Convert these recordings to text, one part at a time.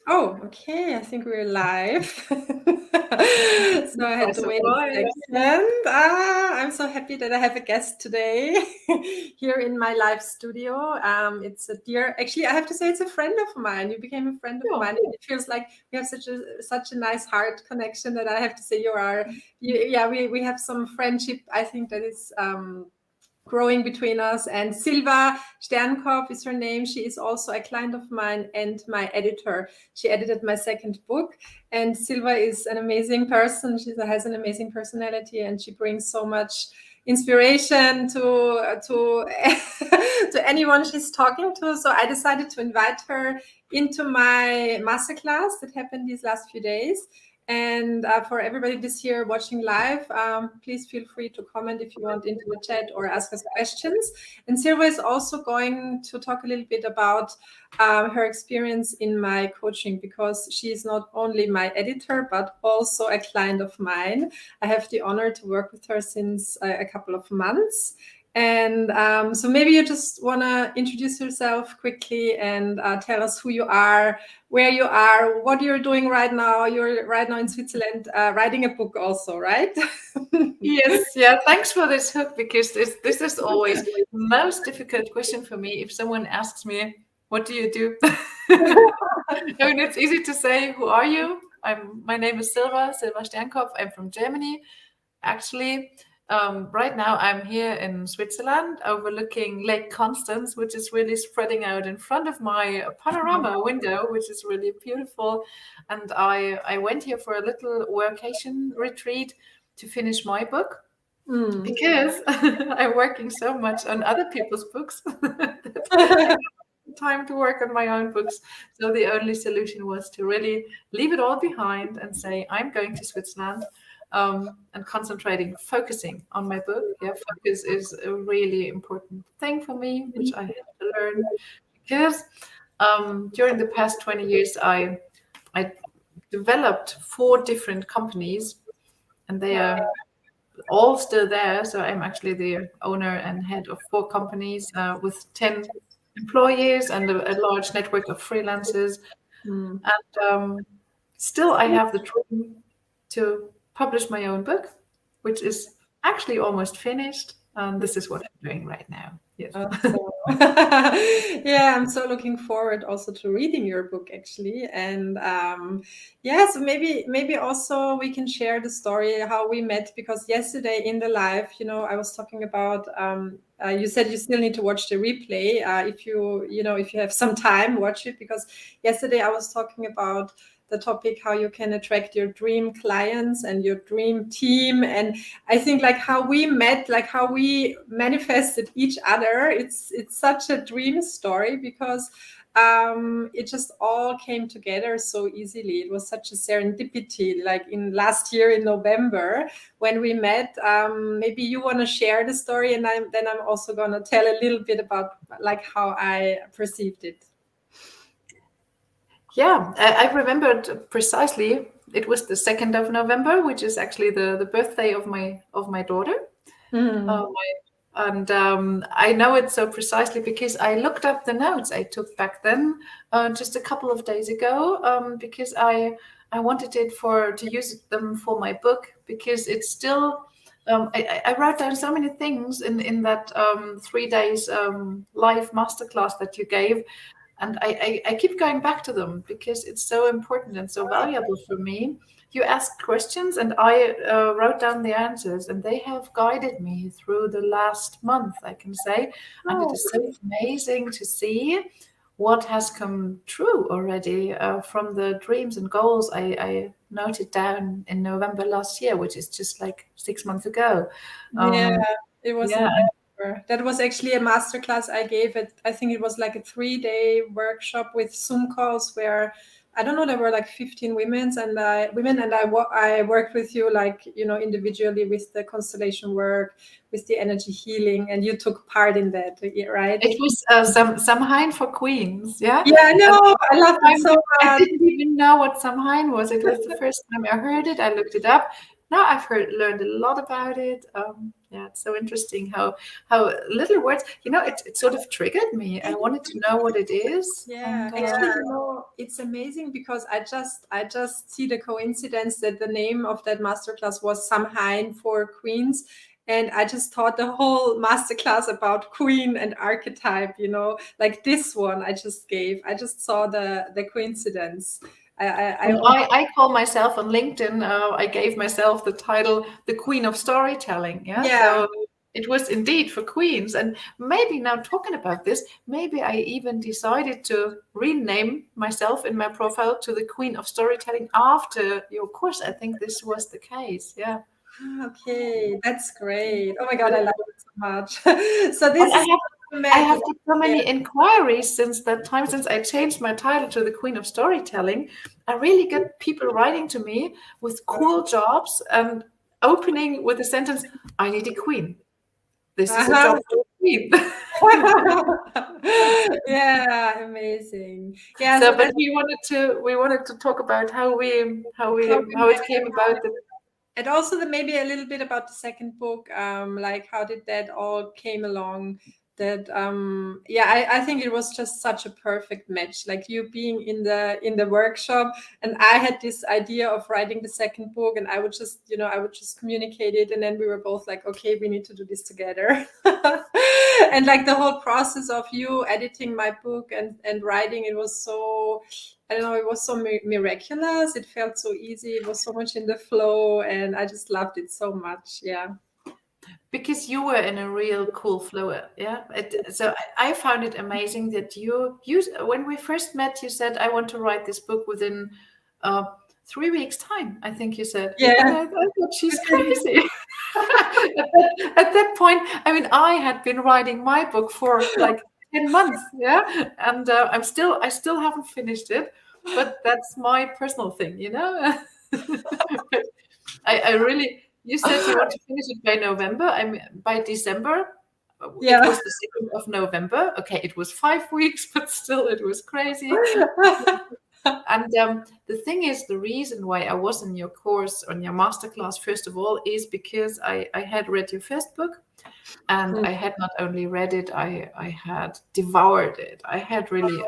Oh, okay. I think we're live. So I had to wait a second. I'm so happy that I have a guest today here in my live studio. It's a dear, actually, I have to say it's a friend of mine. You became a friend of mine. It feels like we have such a nice heart connection that I have to say we have some friendship. I think that is growing between us. And Sylva Sternkopf is her name. She is also a client of mine and my editor. She edited my second book. And Sylva is an amazing person. She has an amazing personality, and she brings so much inspiration to to anyone she's talking to. So I decided to invite her into my masterclass that happened these last few days. And for everybody this year watching live, please feel free to comment if you want into the chat or ask us questions. And Sylva is also going to talk a little bit about her experience in my coaching, because she is not only my editor, but also a client of mine. I have the honor to work with her since a couple of months. And so maybe you just want to introduce yourself quickly and tell us who you are, where you are, what you're doing right now. You're right now in Switzerland writing a book also, right? Yes, yeah. Thanks for this hook, because this is always the most difficult question for me. If someone asks me, what do you do? I mean, it's easy to say, who are you? My name is Sylva Sternkopf. I'm from Germany. Actually, right now I'm here in Switzerland overlooking Lake Constance, which is really spreading out in front of my panorama window, which is really beautiful. And I went here for a little workation retreat to finish my book, because I'm working so much on other people's books that I don't have time to work on my own books. So the only solution was to really leave it all behind and say, I'm going to Switzerland, and focusing on my book. Yeah, focus is a really important thing for me, which I had to learn, because during the past 20 years, I developed 4 different companies, and they are all still there. So I'm actually the owner and head of 4 companies with 10 employees and a large network of freelancers. And still, I have the dream to publish my own book, which is actually almost finished. And this is what I'm doing right now. Yes. Yeah, I'm so looking forward also to reading your book, actually. And so maybe also we can share the story how we met, because yesterday in the live, I was talking about you said you still need to watch the replay. If you have some time, watch it, because yesterday I was talking about the topic how you can attract your dream clients and your dream team. And I think like how we met, like how we manifested each other, it's such a dream story, because it just all came together so easily. It was such a serendipity, like in last year in November when we met. Maybe you want to share the story, and then I'm also going to tell a little bit about like how I perceived it. Yeah, I remembered precisely. It was the 2nd of November, which is actually the birthday of my daughter. And I know it so precisely because I looked up the notes I took back then, just a couple of days ago, because I wanted to use them for my book, because it's still. I wrote down so many things in that 3 days live masterclass that you gave. And I keep going back to them because it's so important and so valuable for me. You asked questions and I wrote down the answers, and they have guided me through the last month, I can say. And it is so amazing to see what has come true already from the dreams and goals I noted down in November last year, which is just like 6 months ago. It was that was actually a masterclass I gave. I think it was like a 3-day workshop with Zoom calls where, I don't know, there were like 15 women, and I worked with you, like, individually with the constellation work, with the energy healing, and you took part in that, right? It was Samhain for Queens, yeah? Yeah, no, I loved it so much. I didn't even know what Samhain was. It was the first time I heard it. I looked it up. Now I've learned a lot about it. Yeah, it's so interesting how little words, it sort of triggered me. I wanted to know what it is. Yeah, And actually, it's amazing because I just see the coincidence that the name of that masterclass was Samhain for Queens. And I just taught the whole masterclass about queen and archetype, like this one I just gave. I just saw the coincidence. I call myself on LinkedIn, I gave myself the title, the Queen of Storytelling. Yeah. So it was indeed for queens. And maybe now talking about this, maybe I even decided to rename myself in my profile to the Queen of Storytelling after your course. I think this was the case. Yeah. Okay, that's great. Oh my God, I love it so much. So this And is I have got so many inquiries since that time, since I changed my title to the Queen of Storytelling. I really get people writing to me with cool jobs and opening with the sentence, I need a queen. This is a job for a queen. Yeah, amazing. Yeah, So but we wanted to talk about how it came about. And also maybe a little bit about the second book, like how did that all came along? That I think it was just such a perfect match. Like you being in the workshop, and I had this idea of writing the second book, and I would just communicate it, and then we were both like, okay, we need to do this together. And like the whole process of you editing my book and writing, it was so, I don't know, it was so miraculous. It felt so easy. It was so much in the flow, and I just loved it so much. Yeah. Because you were in a real cool flow, yeah. So I found it amazing that you when we first met, you said, I want to write this book within 3 weeks' time. I think you said. Yeah. And I thought she's crazy. At that point, I mean, I had been writing my book for like 10 months, yeah, and I still haven't finished it, but that's my personal thing, But I really. You said you want to finish it by November. I mean, by December. Yeah. It was the 2nd of November. Okay, it was 5 weeks, but still, it was crazy. And the thing is, the reason why I was in your course, on your masterclass, first of all, is because I had read your first book, and I had not only read it, I had devoured it. I had really,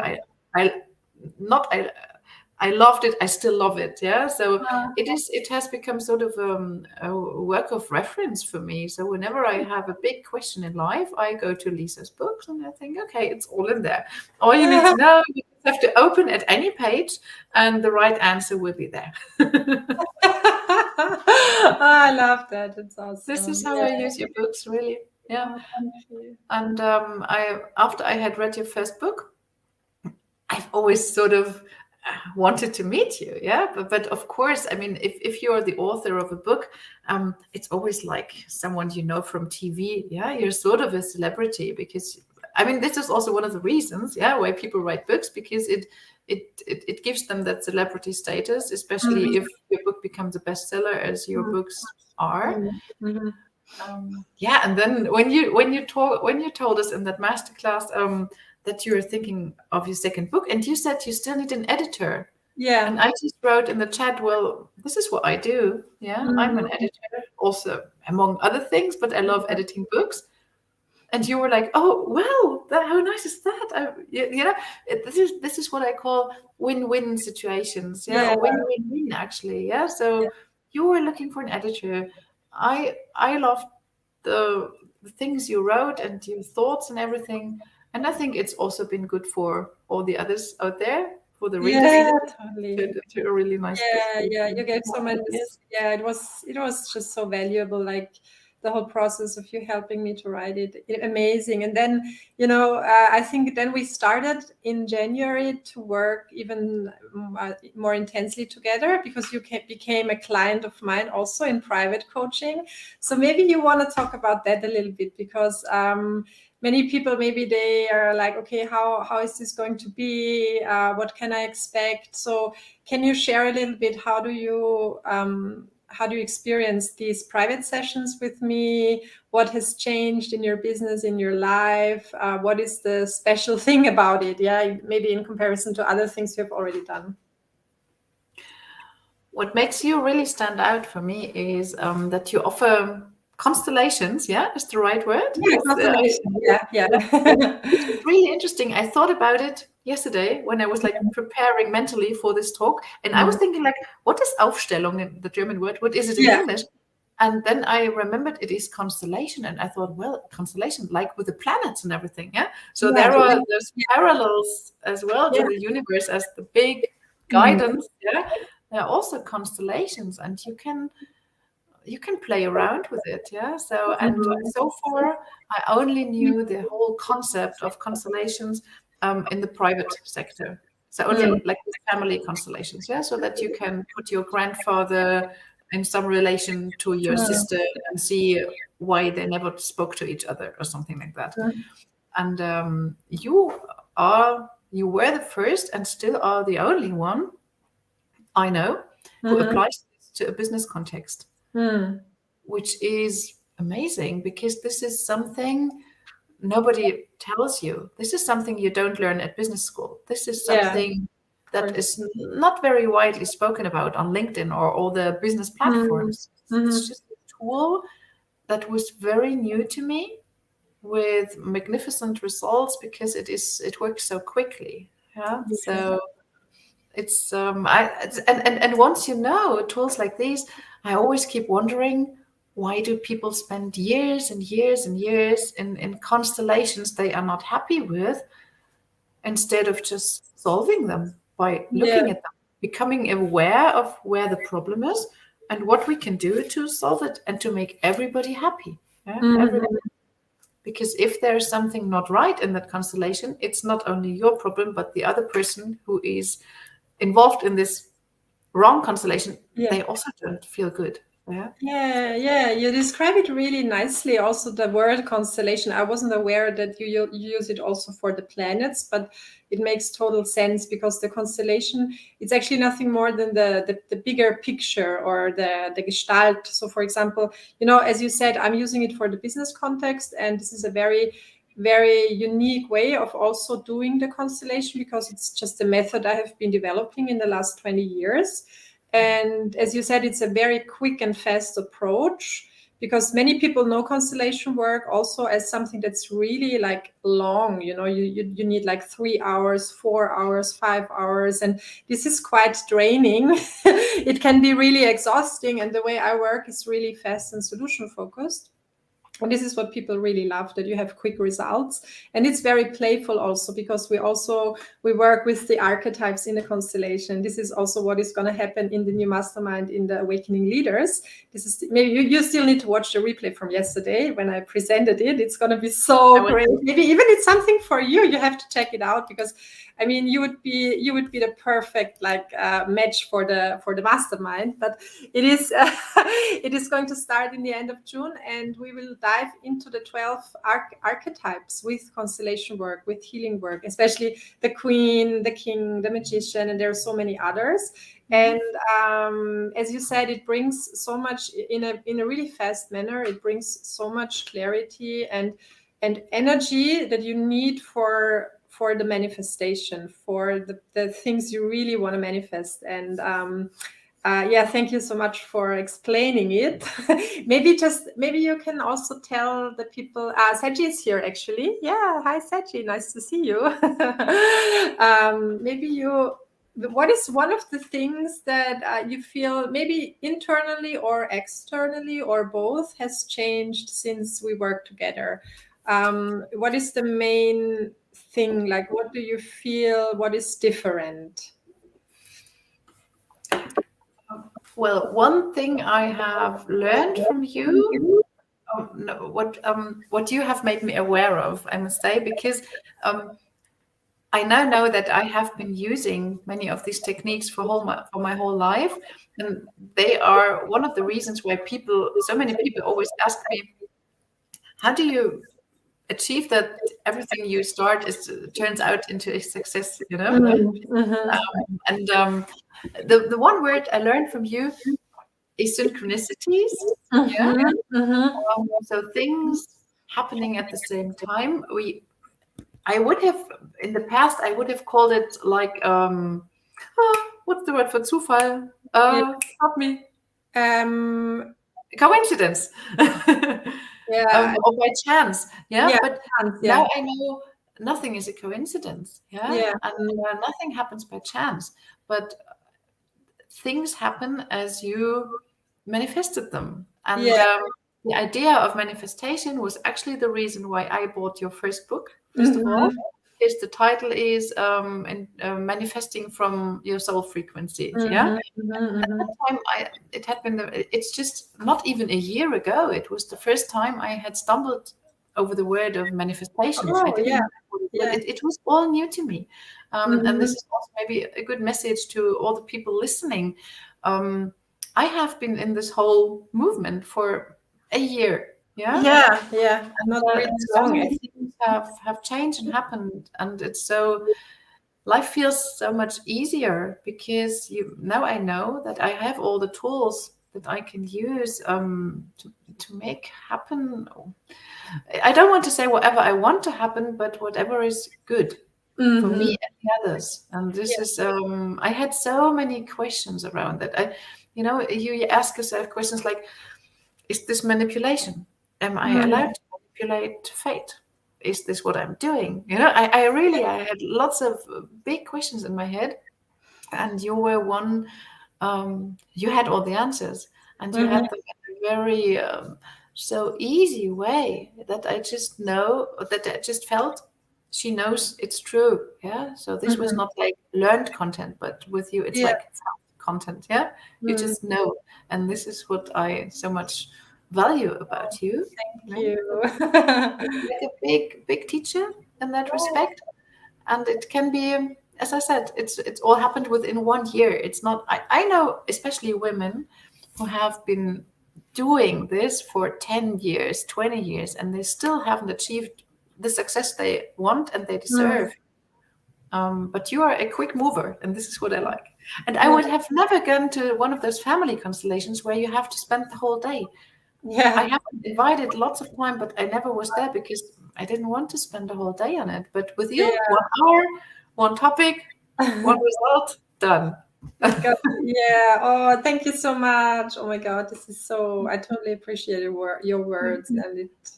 I loved it. I still love it. Yeah. So it has become sort of a work of reference for me. So whenever I have a big question in life, I go to Lisa's books and I think, okay, it's all in there. All you need to know, you just have to open at any page and the right answer will be there. I love that. It's awesome. This is how I use your books, really. Yeah. Oh, thank you. And after I had read your first book, I've always sort of wanted to meet you, yeah, but of course, I mean, if you're the author of a book, it's always like someone from TV, yeah. You're sort of a celebrity because, I mean, this is also one of the reasons, yeah, why people write books, because it gives them that celebrity status, especially if your book becomes a bestseller, as your books are. Yeah, and then when you told us in that masterclass that you were thinking of your second book, and you said you still need an editor. Yeah. And I just wrote in the chat, well, this is what I do. Yeah, I'm an editor, also among other things, but I love editing books. And you were like, oh, well, how nice is that? This is what I call win-win situations. Yeah, win-win-win, actually. Yeah, so you were looking for an editor. I loved the things you wrote and your thoughts and everything. And I think it's also been good for all the others out there, for the readers. Yeah, totally. To a really nice book. Yeah, you gave so much. Yeah, it was just so valuable. Like the whole process of you helping me to write it, amazing. And then I think then we started in January to work even more intensely together, because you became a client of mine also in private coaching. So maybe you want to talk about that a little bit, because many people, maybe they are like, okay, how is this going to be? What can I expect? So can you share a little bit, how do you experience these private sessions with me? What has changed in your business, in your life? What is the special thing about it? Yeah, maybe in comparison to other things you have already done. What makes you really stand out for me is that you offer constellations. Yeah, is the right word? Yeah, constellation. Yeah. Which is really interesting. I thought about it yesterday when I was like preparing mentally for this talk, and I was thinking like, what is Aufstellung in the German word? What is it in English? And then I remembered it is constellation, and I thought, well, constellation, like with the planets and everything, yeah. So there's parallels as well to the universe as the big guidance, yeah. There are also constellations, and you can play around with it, yeah. So and so far, I only knew the whole concept of constellations in the private sector. So only like the family constellations, yeah. So that you can put your grandfather in some relation to your sister and see why they never spoke to each other or something like that. And you were the first and still are the only one I know who applies this to a business context, which is amazing because this is something nobody tells you. This is something you don't learn at business school. This is something that is not very widely spoken about on LinkedIn or all the business platforms. It's just a tool that was very new to me with magnificent results because it works so quickly. Yeah. So it's and once you know tools like these, I always keep wondering, why do people spend years and years and years in constellations they are not happy with, instead of just solving them by looking at them, becoming aware of where the problem is and what we can do to solve it and to make everybody happy. Yeah? Everybody. Because if there's something not right in that constellation, it's not only your problem, but the other person who is involved in this wrong constellation, they also don't feel good. Yeah. You describe it really nicely. Also, the word constellation. I wasn't aware that you use it also for the planets, but it makes total sense because the constellation, it's actually nothing more than the bigger picture or the gestalt. So, for example, as you said, I'm using it for the business context, and this is a very unique way of also doing the constellation because it's just a method I have been developing in the last 20 years. And as you said, it's a very quick and fast approach because many people know constellation work also as something that's really like long. You need like 3 hours, 4 hours, 5 hours, and this is quite draining. It can be really exhausting, and the way I work is really fast and solution focused. And this is what people really love, that you have quick results. And it's very playful also because we work with the archetypes in the constellation. This is also what is going to happen in the new mastermind in the Awakening Leaders. This is maybe you still need to watch the replay from yesterday when I presented it. It's going to be so great. Maybe even it's something for you. You have to check it out because I mean, you would be the perfect match for the mastermind. But it is going to start in the end of June, and we will dive into the 12 archetypes with constellation work, with healing work, especially the Queen, the King, the Magician, and there are so many others. And as you said, it brings so much in a really fast manner. It brings so much clarity and energy that you need for the manifestation, for the things you really want to manifest. And thank you so much for explaining it. maybe you can also tell the people. Seji is here actually. Yeah, hi Seji, nice to see you. What is one of the things that you feel maybe internally or externally or both has changed since we worked together? What is the main thing? Like, what do you feel? What is different? Well, one thing I have learned from you, what you have made me aware of, I must say, because I now know that I have been using many of these techniques for my whole life, and they are one of the reasons why so many people always ask me, how do you achieve that everything you start turns out into a success, and the one word I learned from you is synchronicities. So things happening at the same time. I would have in the past called it like what's the word for Zufall? Help me. coincidence. Yeah. Or by chance. Yeah. Yeah. But Yeah. now I know nothing is a coincidence. Yeah. Yeah. And nothing happens by chance. But things happen as you manifested them. And Yeah. the idea of manifestation was actually the reason why I bought your first book, first of all. Is the title is manifesting from your soul frequency. Yeah. At that time, it had been. It's just not even a year ago. It was the first time I had stumbled over the word of manifestation. I Oh, didn't. yeah. But it was all new to me, and this is also maybe a good message to all the people listening. I have been in this whole movement for a year. Yeah. Yeah. Yeah. Not really So long. many things have changed and happened, and it's so life feels so much easier because now I know that I have all the tools that I can use to make happen. I don't want to say whatever I want to happen, but whatever is good for me and the others. And this is I had so many questions around that. You ask yourself questions like, is this manipulation? Am I allowed to manipulate fate? Is this what I'm doing? I had lots of big questions in my head, and you were one. You had all the answers, and you had them in a very so easy way that I just know that I just felt she knows it's true. Yeah. So this was not like learned content, but with you, it's Yeah. like content. Yeah. You just know, and this is what I so much value about you. Thank you. Like a big teacher in that respect, and it can be, as I said, it's all happened within 1 year. It's not. I know, especially women who have been doing this for 10 years, 20 years, and they still haven't achieved the success they want and they deserve. But you are a quick mover, and this is what I like. And I would have never gone to one of those family constellations where you have to spend the whole day. Yeah. I have been invited lots of time, but I never was there because I didn't want to spend the whole day on it. But with you, 1 hour, one topic, one result, done. Yeah. Oh, thank you so much. Oh my God, this is so. I totally appreciate your words, and it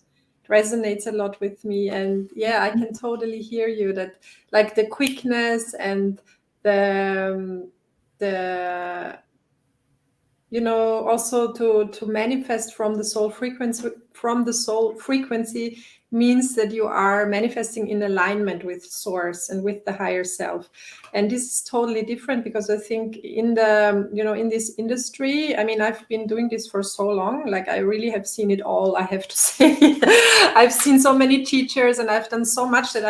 resonates a lot with me. And yeah, I can totally hear you. That like the quickness and the also to manifest from the soul frequency means that you are manifesting in alignment with source and with the higher self. And this is totally different because I think in in this industry, I mean, I've been doing this for so long, like I really have seen it all, I have to say. I've seen so many teachers and I've done so much that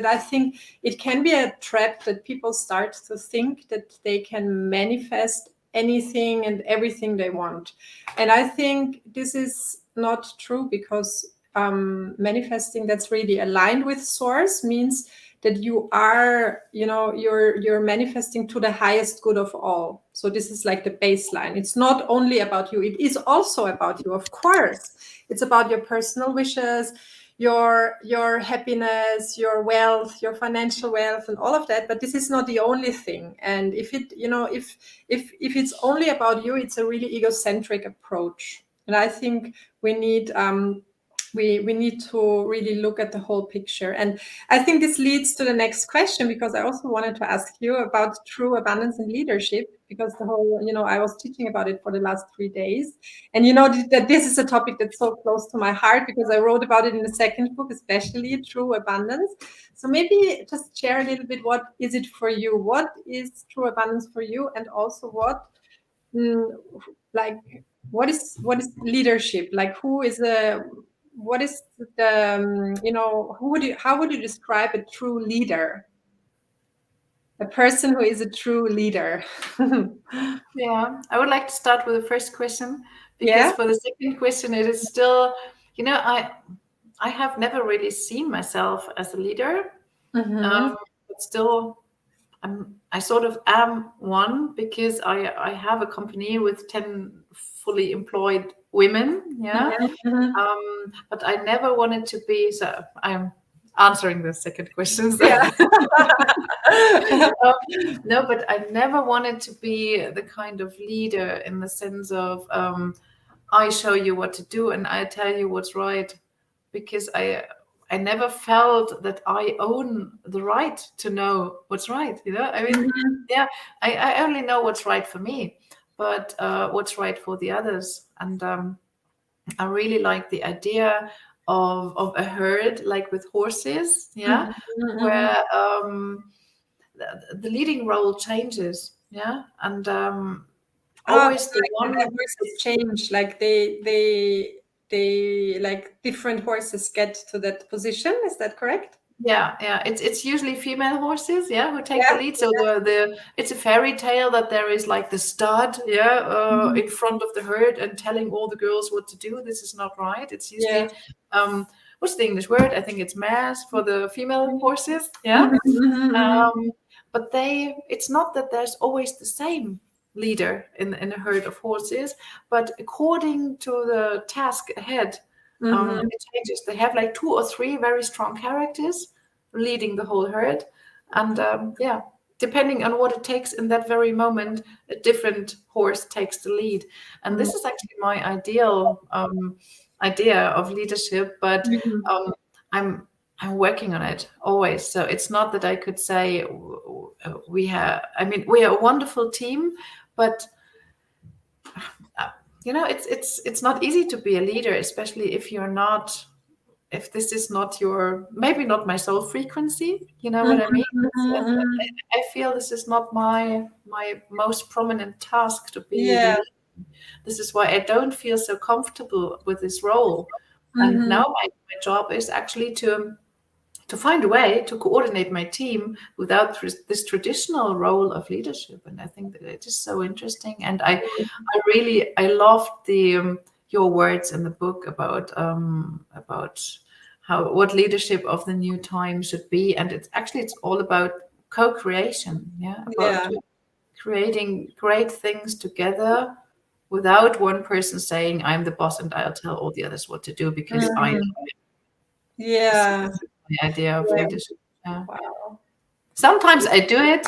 I think it can be a trap that people start to think that they can manifest anything and everything they want. And I think this is not true because manifesting that's really aligned with source means that you are, you're manifesting to the highest good of all. So this is like the baseline. It's not only about you, it is also about you, of course. It's about your personal wishes, your happiness, your wealth, your financial wealth, and all of that. But this is not the only thing. And if it, if it's only about you, it's a really egocentric approach. And I think we need we need to really look at the whole picture. And I think this leads to the next question, because I also wanted to ask you about true abundance and leadership, because the whole, I was teaching about it for the last 3 days. And that this is a topic that's so close to my heart because I wrote about it in the second book, especially true abundance. So maybe just share a little bit, what is it for you? What is true abundance for you? And also what is leadership? Like what is the how would you describe a true leader? A person who is a true leader. Yeah, I would like to start with the first question because Yeah. for the second question, it is still, I have never really seen myself as a leader, but still, I sort of am one because I have a company with 10 fully employed women. Yeah. But I never wanted to be, so I'm answering the second question. Yeah. No, but I never wanted to be the kind of leader in the sense of I show you what to do and I tell you what's right, because I never felt that I own the right to know what's right. I mean, yeah, I only know what's right for me, but what's right for the others. And I really like the idea of a herd, like with horses, yeah, where the leading role changes, yeah, and always the one the horses change, like they like different horses get to that position. Is that correct? Yeah, it's usually female horses, yeah, who take the Yeah. lead. So the it's a fairy tale that there is like the stud, yeah, in front of the herd and telling all the girls what to do. This is not right. It's usually what's the English word? I think it's mares for the female horses, yeah. But it's not that there's always the same leader in a herd of horses, but according to the task ahead, it changes. They have like 2 or 3 very strong characters leading the whole herd, and yeah, depending on what it takes in that very moment, a different horse takes the lead. And this is actually my ideal idea of leadership, but I'm working on it always. So it's not that I could say we are a wonderful team, but it's not easy to be a leader, especially if this is not maybe not my soul frequency. You know what I mean? I feel this is not my most prominent task to be a leader. This is why I don't feel so comfortable with this role. And now my job is actually to find a way to coordinate my team without this traditional role of leadership. And I think that it is so interesting. And I loved the your words in the book about what leadership of the new time should be. And it's all about co-creation, about creating great things together without one person saying, I'm the boss and I'll tell all the others what to do because I know. Yeah. The idea of leadership. Yeah. Wow. Sometimes I do it.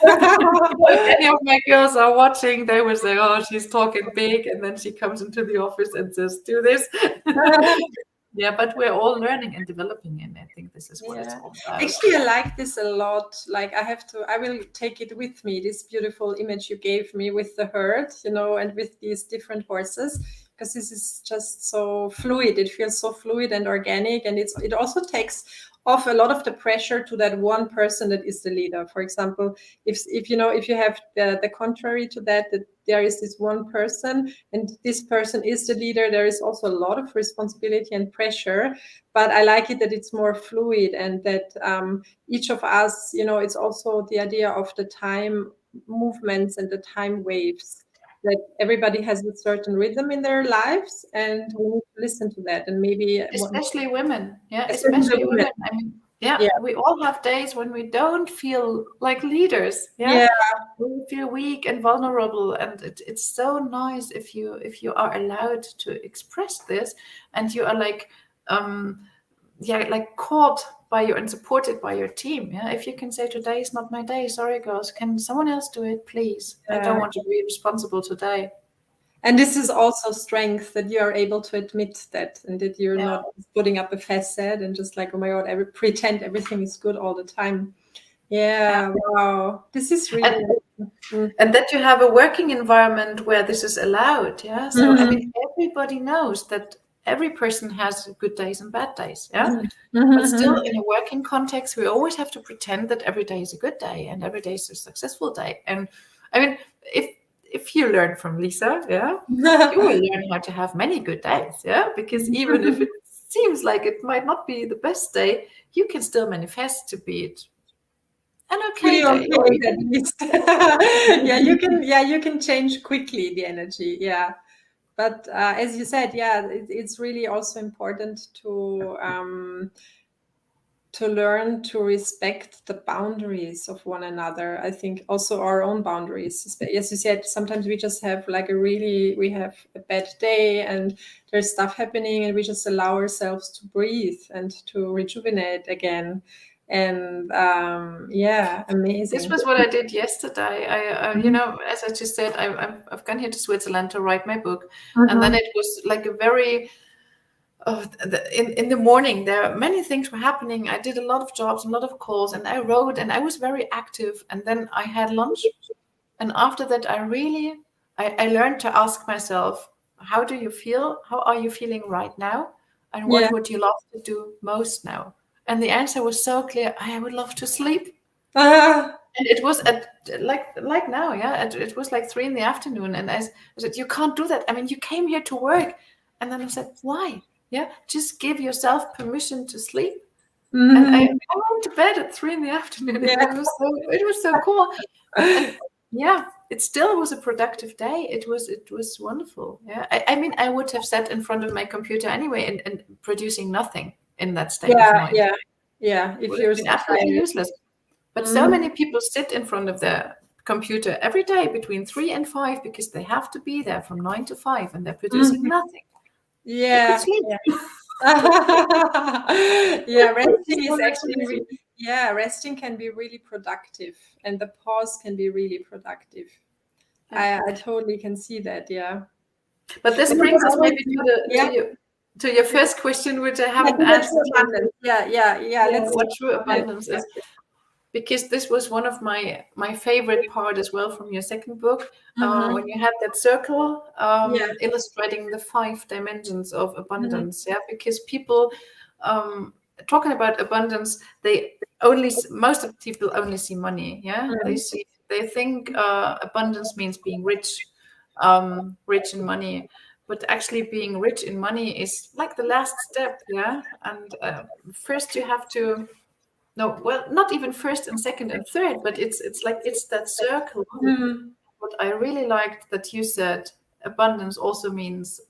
If any of my girls are watching, they will say, oh, she's talking big, and then she comes into the office and says, do this. Yeah, but we're all learning and developing, and I think this is what it's all about. Actually, I like this a lot. Like I will take it with me, this beautiful image you gave me with the herd, and with these different horses, because this is just so fluid. It feels so fluid and organic, and it also takes off a lot of the pressure to that one person that is the leader. For example, if you have the contrary to that there is this one person and this person is the leader, there is also a lot of responsibility and pressure. But I like it that it's more fluid, and that each of us, it's also the idea of the time movements and the time waves, that everybody has a certain rhythm in their lives, and we need to listen to that. And maybe especially women, especially women. I mean, we all have days when we don't feel like leaders. We feel weak and vulnerable, and it's so nice if you are allowed to express this, and you are like caught by you and supported by your team. If you can say, today is not my day, sorry girls, can someone else do it, please? I don't want to be responsible today. And this is also strength, that you are able to admit that, and that you're not putting up a facade and just like, oh my God, I pretend everything is good all the time. Wow, this is really and that you have a working environment where this is allowed. So I mean, everybody knows that every person has good days and bad days. But still, in a working context, we always have to pretend that every day is a good day and every day is a successful day. And I mean, if you learn from Lisa, you will learn how to have many good days, because even if it seems like it might not be the best day, you can still manifest to be it an okay day. At least. You can change quickly the energy, But as you said, it's really also important to learn to respect the boundaries of one another. I think also our own boundaries. As you said, sometimes we just have we have a bad day and there's stuff happening, and we just allow ourselves to breathe and to rejuvenate again. And amazing. This was what I did yesterday. You know, as I just said, I've gone here to Switzerland to write my book, and then it was like a very in the morning. There are many things were happening. I did a lot of jobs, a lot of calls, and I wrote, and I was very active. And then I had lunch, and after that, I learned to ask myself, how do you feel? How are you feeling right now? And what would you love to do most now? And the answer was so clear. I would love to sleep. And it was at like now, yeah. It was like 3 PM, and I said, "You can't do that. I mean, you came here to work." And then I said, "Why? Yeah, just give yourself permission to sleep." And I went to bed at 3 PM. It was so cool. And yeah, it still was a productive day. It was wonderful. Yeah, I mean, I would have sat in front of my computer anyway and producing nothing in that state of mind. If It you're would have been absolutely useless. But so many people sit in front of their computer every day between 3 and 5 because they have to be there from 9 to 5 and they're producing nothing. They could sleep. Resting is actually resting can be really productive, and the pause can be really productive. I totally can see that. But this brings us maybe to your first question, which I haven't answered. What true abundance is. Because this was one of my favorite part as well from your second book, when you had that circle illustrating the 5 dimensions of abundance. Because people talking about abundance, most of the people only see money. They think abundance means being rich, rich in money. But actually being rich in money is like the last step. And first you have to not even first and second and third, but it's that circle. What I really liked that you said, abundance also means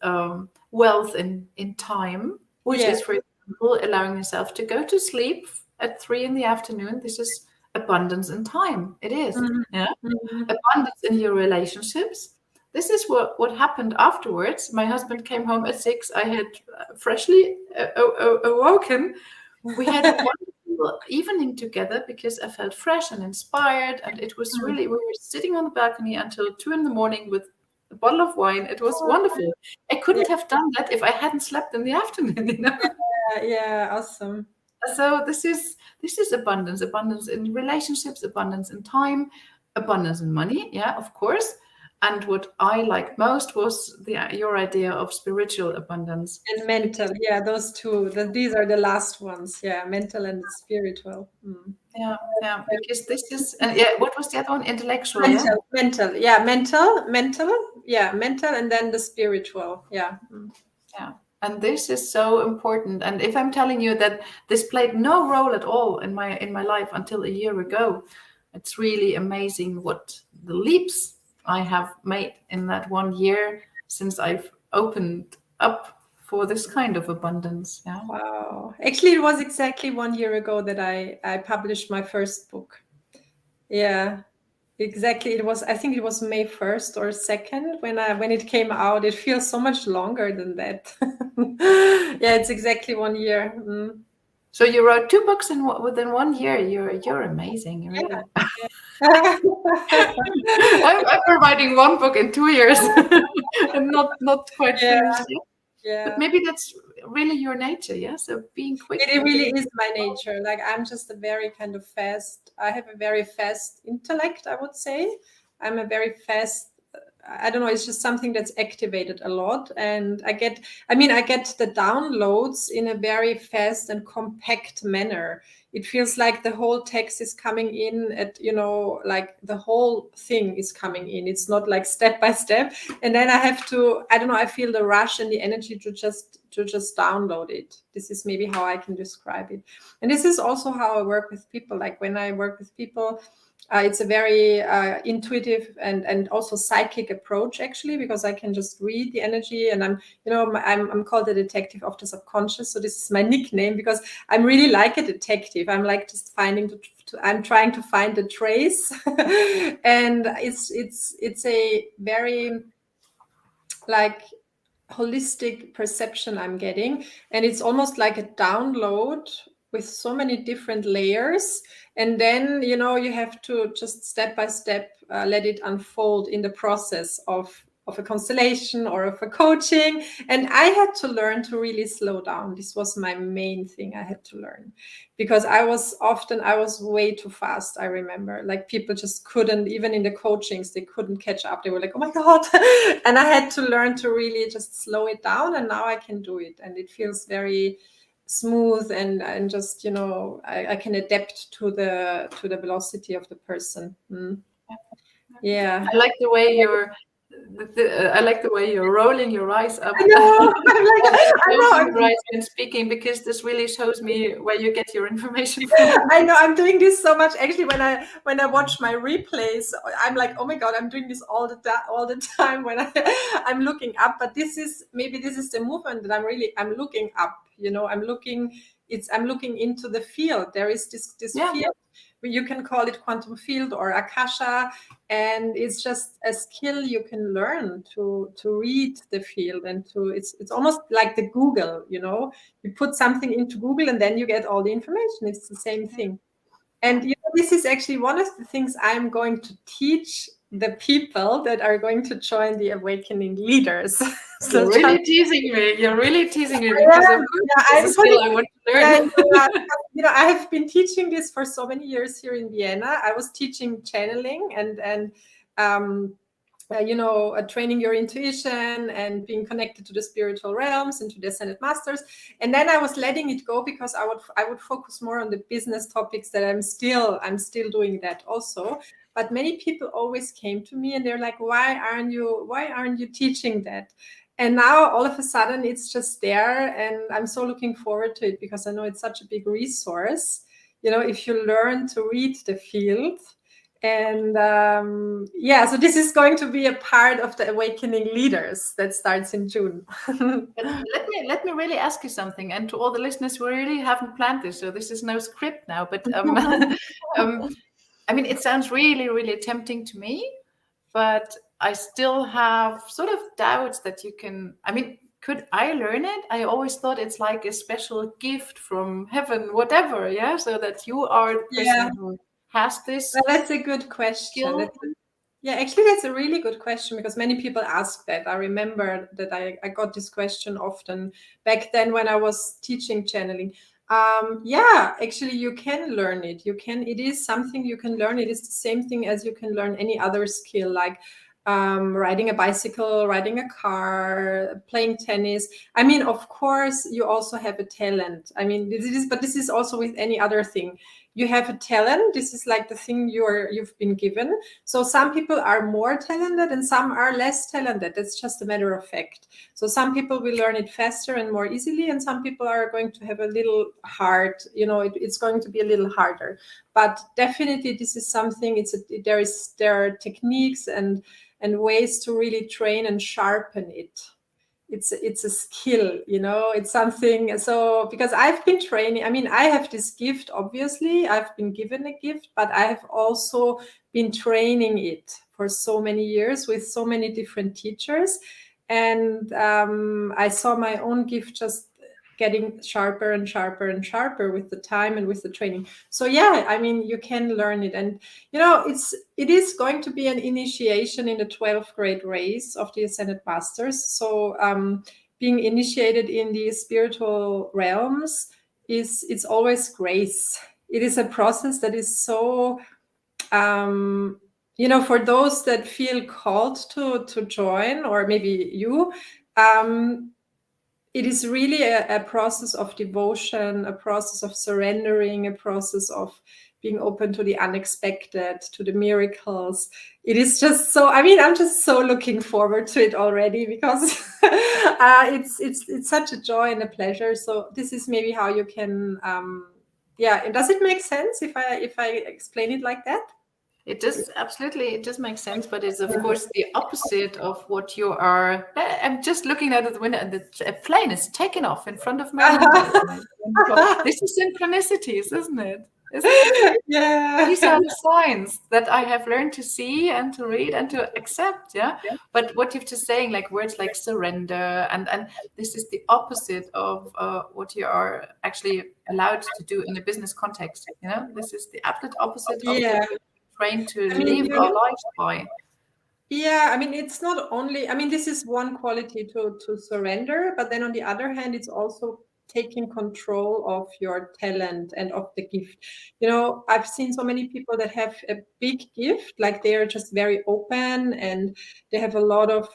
wealth in time, which is, for example, allowing yourself to go to sleep at 3 PM. This is abundance in time. It is. Abundance in your relationships. This is what happened afterwards. My husband came home at 6. I had freshly awoken. We had a wonderful evening together because I felt fresh and inspired, and it was really, we were sitting on the balcony until 2 AM with a bottle of wine. It was wonderful. I couldn't have done that if I hadn't slept in the afternoon. Awesome. So this is abundance in relationships, abundance in time, abundance in money, of course. And what I liked most was your idea of spiritual abundance. And mental, those two. These are the last ones. Mental and spiritual. Because this is, what was the other one? Intellectual. Mental, mental, and then the spiritual. And this is so important. And if I'm telling you that this played no role at all in my life until a year ago, it's really amazing what the leaps I have made in that 1 year since I've opened up for this kind of abundance. Wow. Actually, it was exactly 1 year ago that I published my first book. Exactly. I think it was May 1st or 2nd when it came out. It feels so much longer than that. It's exactly 1 year. So you wrote 2 books within 1 year. You're amazing. Really. I'm writing 1 book in 2 years and not quite finished yet. But maybe that's really your nature, so being quick. It really is my nature. Like, I'm just a very kind of I have a very fast intellect, I would say. I'm a very fast, I don't know, it's just something that's activated a lot. And I get the downloads in a very fast and compact manner. It feels like the whole text is coming in like the whole thing is coming in. It's not like step by step. And then I have to, I don't know, I feel the rush and the energy to just download it. This is maybe how I can describe it. And this is also how I work with people. Like, when I work with people, it's a very intuitive and also psychic approach, actually, because I can just read the energy, and I'm called the detective of the subconscious. So this is my nickname because I'm really like a detective. I'm like just I'm trying to find the trace, and it's a very like holistic perception I'm getting, and it's almost like a download with so many different layers, and then you have to just step by step let it unfold in the process of a constellation or of a coaching. And I had to learn to really slow down. This was my main thing I had to learn, because I was way too fast. I remember, like, people just couldn't, even in the coachings, they couldn't catch up. They were like, oh my God. And I had to learn to really just slow it down, and now I can do it, and it feels very smooth, and just I can adapt to the velocity of the person. Yeah, I like the way you're rolling your eyes up. I know. I'm right when speaking, because this really shows me where you get your information from. I know, I'm doing this so much. Actually, when I watch my replays, I'm like, oh my God, I'm doing this all the time when I'm looking up. But this is the movement that I'm looking up. I'm looking into the field. There is this field. You can call it quantum field or akasha, and it's just a skill you can learn to read the field, and it's almost like the Google. You put something into Google and then you get all the information. It's the same thing. And this is actually one of the things I'm going to teach the people that are going to join the Awakening Leaders. So you're really teasing me. Because of course, skill I want to learn. I have been teaching this for so many years here in Vienna. I was teaching channeling and training your intuition and being connected to the spiritual realms and to the ascended masters. And then I was letting it go, because I would focus more on the business topics that I'm still doing that also. But many people always came to me and they're like, why aren't you teaching that? And now all of a sudden it's just there, and I'm so looking forward to it, because I know it's such a big resource, if you learn to read the field. And so this is going to be a part of the Awakening Leaders that starts in June. Let me really ask you something, and to all the listeners, we really haven't planned this, so this is no script now. But I mean, it sounds really, really tempting to me, but I still have sort of doubts that you can. I mean, could I learn it? I always thought it's like a special gift from heaven, whatever. Yeah, so that you are the person who has this. Well, that's a good question. Actually, that's a really good question, because many people ask that. I remember that I got this question often back then when I was teaching channeling. Actually, you can learn it. It is something you can learn. It is the same thing as you can learn any other skill, like riding a bicycle, riding a car, playing tennis. I mean, of course, you also have a talent. I mean, this is also with any other thing. You have a talent. This is like the thing you've been given. So some people are more talented and some are less talented. That's just a matter of fact. So some people will learn it faster and more easily, and some people are going to have a little hard, it's going to be a little harder. But definitely this is something, there are techniques and ways to really train and sharpen it. It's a skill, it's something. So because I've been training, I mean, I have this gift, obviously I've been given a gift, but I have also been training it for so many years with so many different teachers. And I saw my own gift just getting sharper and sharper and sharper with the time and with the training. So I mean, you can learn it. And it is going to be an initiation in the 12th grade race of the Ascended Masters. So being initiated in the spiritual realms it's always grace. It is a process that is so for those that feel called to join, or maybe you, it is really a process of devotion, a process of surrendering, a process of being open to the unexpected, to the miracles. It is just so, I mean, I'm just so looking forward to it already, because it's such a joy and a pleasure. So this is maybe how you can, does it make sense if I explain it like that? It does, absolutely. It does make sense, but it's of course the opposite of what you are. I'm just looking out of the window, and a plane is taking off in front of my window. This is synchronicities, isn't it? Isn't it? Yeah. These are the signs that I have learned to see and to read and to accept. Yeah. But what you've just saying, like words like surrender, and this is the opposite of what you are actually allowed to do in a business context. You know, this is the absolute opposite of Yeah. what we're trained to I mean, live our lives by. yeah, I mean, it's not only, I mean, this is one quality to surrender, but then on the other hand, it's also taking control of your talent and of the gift. You know, I've seen so many people that have a big gift, like they are just very open and they have a lot of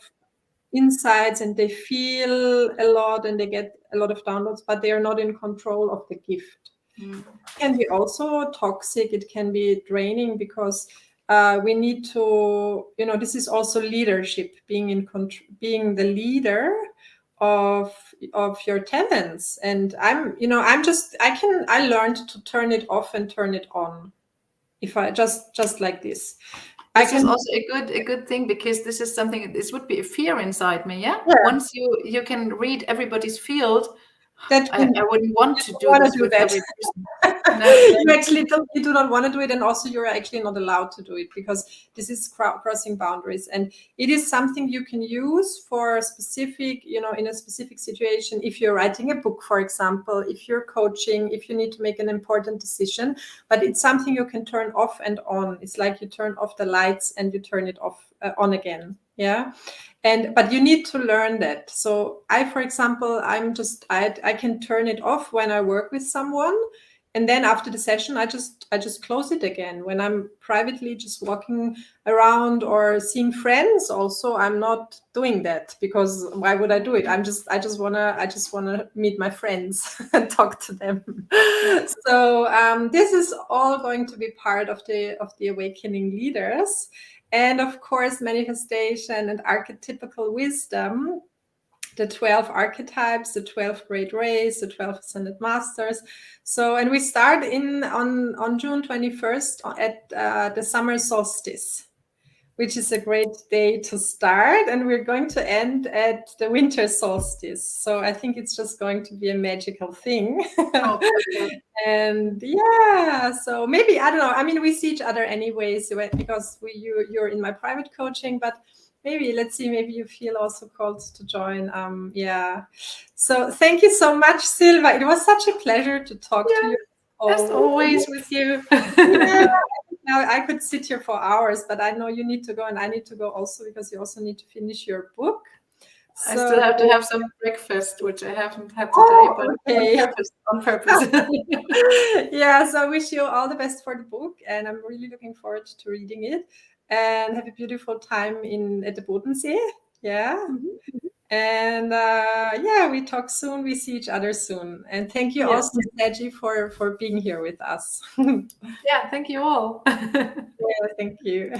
insights and they feel a lot and they get a lot of downloads, but they are not in control of the gift. It can be also toxic, it can be draining because we need to, you know, this is also leadership, being in being the leader of your talents. And I'm, you know, I learned to turn it off and turn it on. If I just like this. This is also a good thing, because this is something, this would be a fear inside me. Yeah. Once you can read everybody's field, that I wouldn't want to do wanna this do with that. every person. No. You actually you do not want to do it, and also you're actually not allowed to do it because this is crossing boundaries, and it is something you can use for a specific, you know, in a specific situation. If you're writing a book, for example, if you're coaching, if you need to make an important decision, but it's something you can turn off and on. It's like you turn off the lights and you turn it off on again. Yeah. But you need to learn that. So I, for example, I can turn it off when I work with someone, and then after the session I just close it again. When I'm privately just walking around or seeing friends, also I'm not doing that, because why would I do it? I just wanna meet my friends and talk to them. So this is all going to be part of the Awakening Leaders. And of course, manifestation and archetypical wisdom, the 12 archetypes, the 12 great rays, the 12 ascended masters. So, and we start on June 21st at the summer solstice, which is a great day to start. And we're going to end at the winter solstice. So I think it's just going to be a magical thing. Oh, And yeah, so maybe, I don't know. I mean, we see each other anyways because you're in my private coaching, but maybe, let's see, maybe you feel also called to join. Yeah. So thank you so much, Sylva. It was such a pleasure to talk to you. As always with you. Yeah. Now I could sit here for hours, but I know you need to go and I need to go also, because you also need to finish your book. I still have to have some breakfast, which I haven't had today, but okay. on purpose. Yeah, so I wish you all the best for the book, and I'm really looking forward to reading it. And have a beautiful time at the Bodensee. Yeah. Mm-hmm. And yeah, we talk soon. We see each other soon. And thank you also, Seji, for being here with us. Yeah, thank you all. Yeah, thank you.